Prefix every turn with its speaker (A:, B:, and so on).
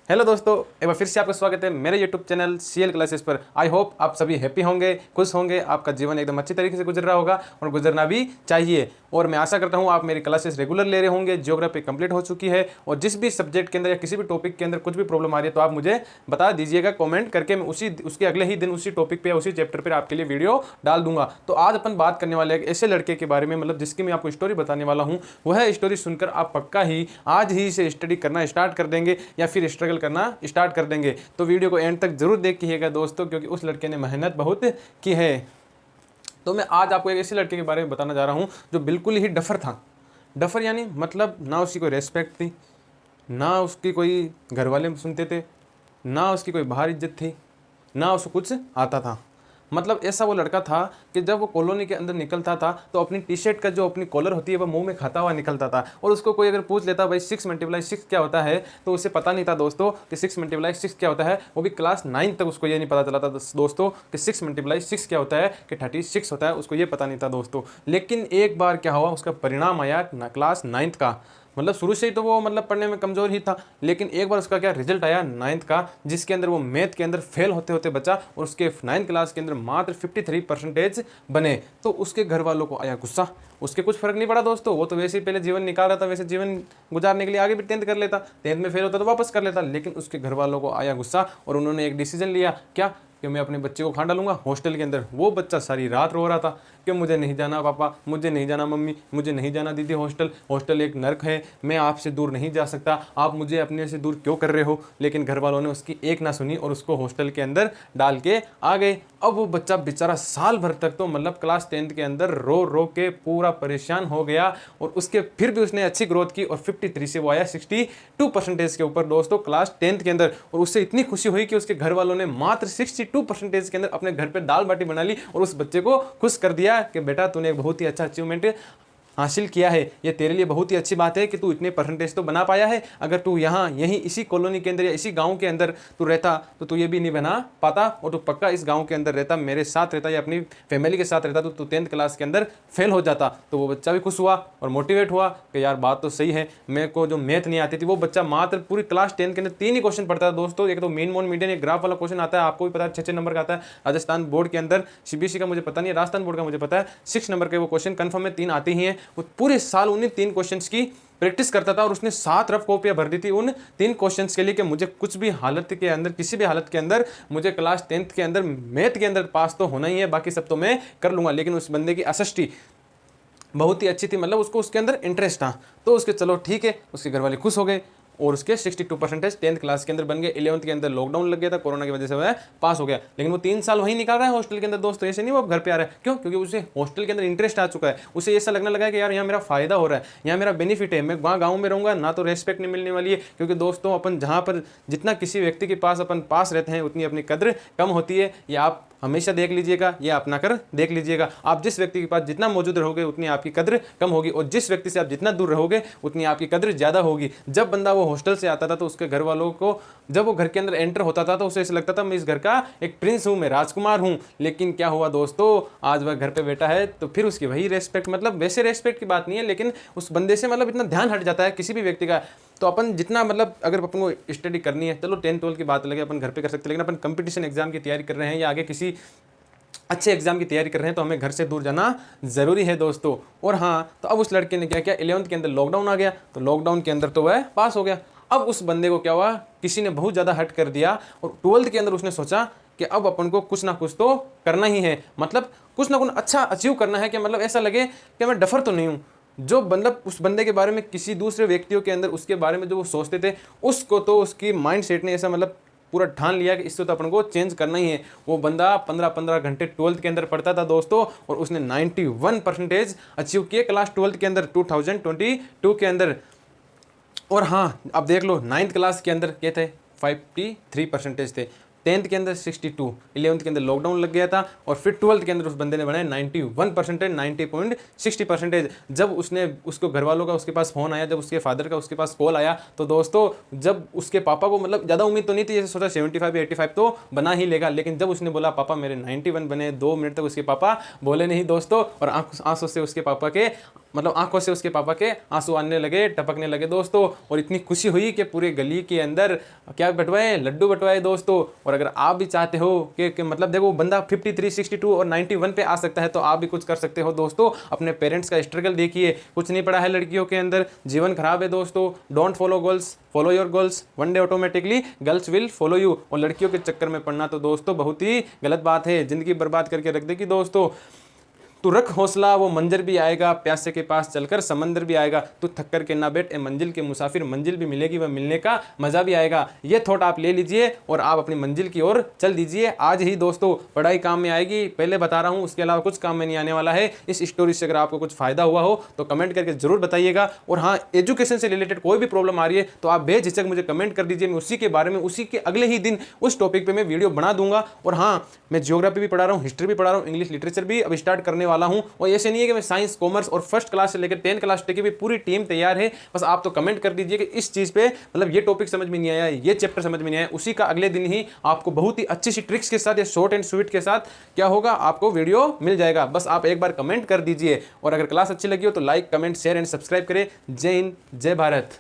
A: Hello दोस्तों, एक बार फिर से आपका स्वागत है मेरे यूट्यूब चैनल सीएल क्लासेस पर। आई होप आप सभी हैप्पी होंगे, खुश होंगे, आपका जीवन एकदम अच्छी तरीके से गुजर रहा होगा और गुजरना भी चाहिए। और मैं आशा करता हूँ आप मेरी क्लासेस रेगुलर ले रहे होंगे। ज्योग्राफी कंप्लीट हो चुकी है और जिस भी सब्जेक्ट के अंदर या किसी भी टॉपिक के अंदर कुछ भी प्रॉब्लम आ रही है तो आप मुझे बता दीजिएगा कॉमेंट करके। मैं उसके अगले ही दिन उसी टॉपिक पर या उसी चैप्टर पर आपके लिए वीडियो डाल दूंगा। तो आज अपन बात करने वाले एक ऐसे लड़के के बारे में, मतलब जिसकी मैं आपको स्टोरी बताने वाला हूँ। वह स्टोरी सुनकर आप पक्का ही आज ही से स्टडी करना स्टार्ट कर देंगे या फिर स्ट्रगल करना स्टार्ट कर देंगे। तो वीडियो को एंड तक जरूर देखिएगा दोस्तों, क्योंकि उस लड़के ने मेहनत बहुत की है। तो मैं आज आपको एक ऐसे लड़के के बारे में बताना जा रहा हूं जो बिल्कुल ही डफर था। डफर यानी मतलब ना उसकी कोई रेस्पेक्ट थी, ना उसकी कोई घर वाले सुनते थे, ना उसकी कोई बाहर इज्जत थी, ना उसको कुछ आता था। मतलब ऐसा वो लड़का था कि जब वो कॉलोनी के अंदर निकलता था तो अपनी टी शर्ट का जो अपनी कॉलर होती है वह मुंह में खाता हुआ निकलता था। और उसको कोई अगर पूछ लेता भाई 6 × 6 क्या होता है, तो उसे पता नहीं था दोस्तों कि 6 × 6 क्या होता है। वो भी क्लास 9 तक उसको ये नहीं पता चला था दोस्तों कि 6 × 6 क्या होता है, कि 36 होता है। उसको ये पता नहीं था दोस्तों। लेकिन एक बार क्या हुआ, उसका परिणाम आया क्लास 9 का। मतलब शुरू से ही तो वो मतलब पढ़ने में कमज़ोर ही था, लेकिन एक बार उसका क्या रिजल्ट आया 9th का, जिसके अंदर वो मैथ के अंदर फेल होते होते बचा और उसके 9th क्लास के अंदर मात्र 53% बने। तो उसके घर वालों को आया गुस्सा। उसके कुछ फर्क नहीं पड़ा दोस्तों, वो तो वैसे ही पहले जीवन निकाल रहा था, वैसे जीवन गुजारने के लिए आगे भी 10th कर लेता, 10th में फेल होता तो वापस कर लेता। लेकिन उसके घर वालों को आया गुस्सा और उन्होंने एक डिसीजन लिया, क्या कि मैं अपने बच्चे को खा डालूंगा हॉस्टल के अंदर। वो बच्चा सारी रात रो रहा था कि मुझे नहीं जाना पापा, मुझे नहीं जाना मम्मी, मुझे नहीं जाना दीदी, हॉस्टल एक नर्क है, मैं आपसे दूर नहीं जा सकता, आप मुझे अपने से दूर क्यों कर रहे हो। लेकिन घर वालों ने उसकी एक ना सुनी और उसको हॉस्टल के अंदर डाल के आ गए। अब वो बच्चा बेचारा साल भर तक तो मतलब क्लास 10th के अंदर रो रो के पूरा परेशान हो गया। और उसके फिर भी उसने अच्छी ग्रोथ की और 53 से वो आया 62% के ऊपर दोस्तों क्लास 10th के अंदर। और उससे इतनी खुशी हुई कि उसके घर वालों ने मात्र 62% के अंदर अपने घर पे दाल बाटी बना ली और उस बच्चे को खुश कर दिया कि बेटा तूने एक बहुत ही अच्छा अचीवमेंट हासिल किया है। ये तेरे लिए बहुत ही अच्छी बात है कि तू इतने परसेंटेज तो बना पाया है। अगर तू यहाँ यहीं इसी कॉलोनी के अंदर या इसी गांव के अंदर तू रहता तो तू ये भी नहीं बना पाता और तू पक्का इस गांव के अंदर रहता, मेरे साथ रहता या अपनी फैमिली के साथ रहता, तो तू 10th क्लास के अंदर फेल हो जाता। तो वो बच्चा भी खुश हुआ और मोटिवेट हुआ कि यार बात तो सही है, मेरे को जो मैथ नहीं आती थी। वो बच्चा मात्र पूरी क्लास 10 के अंदर 3 ही क्वेश्चन पढ़ता था दोस्तों। एक तो मीन मोन मीडियन एक ग्राफ वाला क्वेश्चन आता है, आपको भी पता है 6 नंबर का आता है। राजस्थान बोर्ड के अंदर, सीबीएसई का मुझे पता नहीं है, राजस्थान बोर्ड का मुझे पता है 6 नंबर के वो क्वेश्चन कन्फर्म में 3 आते ही हैं। वो पूरे साल उन्हीं 3 क्वेश्चंस की प्रैक्टिस करता था और उसने 7 रफ कॉपियां भर दी थी उन 3 क्वेश्चंस के लिए कि मुझे कुछ भी हालत के अंदर, किसी भी हालत के अंदर मुझे क्लास 10th के अंदर मैथ के अंदर पास तो होना ही है, बाकी सब तो मैं कर लूंगा। लेकिन उस बंदे की एसएसटी बहुत ही अच्छी थी, मतलब उसको उसके अंदर इंटरेस्ट था। तो उसके चलो ठीक है, उसके घर वाले खुश हो गए और उसके 62% 10th क्लास के अंदर बन गए। 11th के अंदर लॉकडाउन लग गया था, कोरोना की वजह से वह पास हो गया। लेकिन वो 3 साल वहीं निकाल रहा है हॉस्टल के अंदर दोस्तों, ऐसे नहीं वो अब घर पे आ रहा है। क्यों? क्योंकि उसे हॉस्टल के अंदर इंटरेस्ट आ चुका है। उसे ऐसा लगने लगा है कि यार यहाँ मेरा फायदा हो रहा है, यहाँ मेरा बेनिफिट है। मैं वहाँ गाँव में रहूँगा ना तो रेस्पेक्ट नहीं मिलने वाली है, क्योंकि दोस्तों अपन जहाँ पर जितना किसी व्यक्ति के पास अपन पास रहते हैं उतनी अपनी कद्र कम होती है। ये आप हमेशा देख लीजिएगा, ये अपना कर देख लीजिएगा। आप जिस व्यक्ति के पास जितना मौजूद रहोगे उतनी आपकी कद्र कम होगी और जिस व्यक्ति से आप जितना दूर रहोगे उतनी आपकी कद्र ज़्यादा होगी। जब बंदा वो हॉस्टल से आता था तो उसके घर वालों को, जब वो घर के अंदर एंटर होता था तो उसे ऐसा लगता था मैं इस घर का एक प्रिंस हूँ, मैं राजकुमार हूँ। लेकिन क्या हुआ दोस्तों, आज वह घर पे बैठा है तो फिर उसकी वही रेस्पेक्ट, मतलब वैसे रेस्पेक्ट की बात नहीं है, लेकिन उस बंदे से मतलब इतना ध्यान हट जाता है किसी भी व्यक्ति का। तो अपन जितना मतलब अगर अपन को स्टडी करनी है, चलो 10th 12 की बात लगे अपन घर पे कर सकते हैं, लेकिन अपन कंपटीशन एग्जाम की तैयारी कर रहे हैं या आगे किसी अच्छे एग्जाम की तैयारी कर रहे हैं तो हमें घर से दूर जाना ज़रूरी है दोस्तों। और हाँ, तो अब उस लड़के ने क्या किया, 11th के अंदर लॉकडाउन आ गया तो लॉकडाउन के अंदर तो वह पास हो गया। अब उस बंदे को क्या हुआ, किसी ने बहुत ज़्यादा हट कर दिया और 12th के अंदर उसने सोचा कि अब अपन को कुछ ना कुछ तो करना ही है, मतलब कुछ ना कुछ अच्छा अचीव करना है कि मतलब ऐसा लगे कि मैं डफर तो नहीं हूँ। जो मतलब उस बंदे के बारे में किसी दूसरे व्यक्तियों के अंदर उसके बारे में जो वो सोचते थे, उसको तो उसकी माइंड सेट ने ऐसा मतलब पूरा ठान लिया कि इससे तो अपन को चेंज करना ही है। वो बंदा 15-15 घंटे 12th के अंदर पढ़ता था दोस्तों और उसने 91% अचीव किए क्लास 12th के अंदर 2022 के अंदर। और हाँ, अब देख लो 9th क्लास के अंदर क्या थे, 53% थे, 10th के अंदर 62, 11th के अंदर लॉकडाउन लग गया था और फिर 12th के अंदर उस बंदे ने बनाया 91%, 90.60%। जब उसने, उसको घर वालों का उसके पास फ़ोन आया, जब उसके फादर का उसके पास कॉल आया तो दोस्तों, जब उसके पापा को मतलब ज़्यादा उम्मीद तो नहीं थी, जैसे सोचा 75 या 85 तो बना ही लेगा, लेकिन जब उसने बोला पापा मेरे 91 बने, 2 मिनट तक उसके पापा बोले नहीं दोस्तों और आंसों से उसके पापा के मतलब आंखों से उसके पापा के आंसू आने लगे, टपकने लगे दोस्तों। और इतनी खुशी हुई कि पूरे गली के अंदर क्या बंटवाए, लड्डू बंटवाए दोस्तों। और अगर आप भी चाहते हो कि मतलब देखो बंदा 53, 62 और 91 पे आ सकता है, तो आप भी कुछ कर सकते हो दोस्तों। अपने पेरेंट्स का स्ट्रगल देखिए, कुछ नहीं पड़ा है लड़कियों के अंदर, जीवन खराब है दोस्तों। Don't follow girls, follow your goals, one day automatically girls will follow you. और लड़कियों के चक्कर में पड़ना तो दोस्तों बहुत ही गलत बात है, जिंदगी बर्बाद करके रख देगी दोस्तों। तू रख हौसला, वो मंजर भी आएगा, प्यासे के पास चलकर समंदर भी आएगा। तू थक कर के ना बैठ ए मंजिल के मुसाफिर, मंजिल भी मिलेगी, वह मिलने का मजा भी आएगा। ये थॉट आप ले लीजिए और आप अपनी मंजिल की ओर चल दीजिए आज ही दोस्तों। पढ़ाई काम में आएगी, पहले बता रहा हूँ, उसके अलावा कुछ काम में नहीं आने वाला है। इस स्टोरी से अगर आपको कुछ फायदा हुआ हो तो कमेंट करके जरूर बताइएगा। और हाँ, एजुकेशन से रिलेटेड कोई भी प्रॉब्लम आ रही है तो आप बेझिझक मुझे कमेंट कर दीजिए। मैं उसी के बारे में उसी के अगले ही दिन उस टॉपिक पे मैं वीडियो बना दूंगा। और हाँ, मैं ज्योग्राफी भी पढ़ा रहा हूँ, हिस्ट्री भी पढ़ा रहा हूँ, इंग्लिश लिटरेचर भी अब स्टार्ट करने वाला हूँ। और ऐसे नहीं है कि मैं साइंस, कॉमर्स और फर्स्ट क्लास से लेकर 10 क्लास तक की भी पूरी टीम तैयार है। बस आप तो कमेंट कर दीजिए कि इस चीज़ पे मतलब ये टॉपिक समझ में नहीं आया, ये चैप्टर समझ में नहीं आया, उसी का अगले दिन ही आपको बहुत ही अच्छी सी ट्रिक्स के साथ या शॉर्ट एंड स्वीट के साथ क्या होगा, आपको वीडियो मिल जाएगा। बस आप एक बार कमेंट कर दीजिए। और अगर क्लास अच्छी लगी हो तो like, comment, share and subscribe करें। जय हिंद, जय भारत।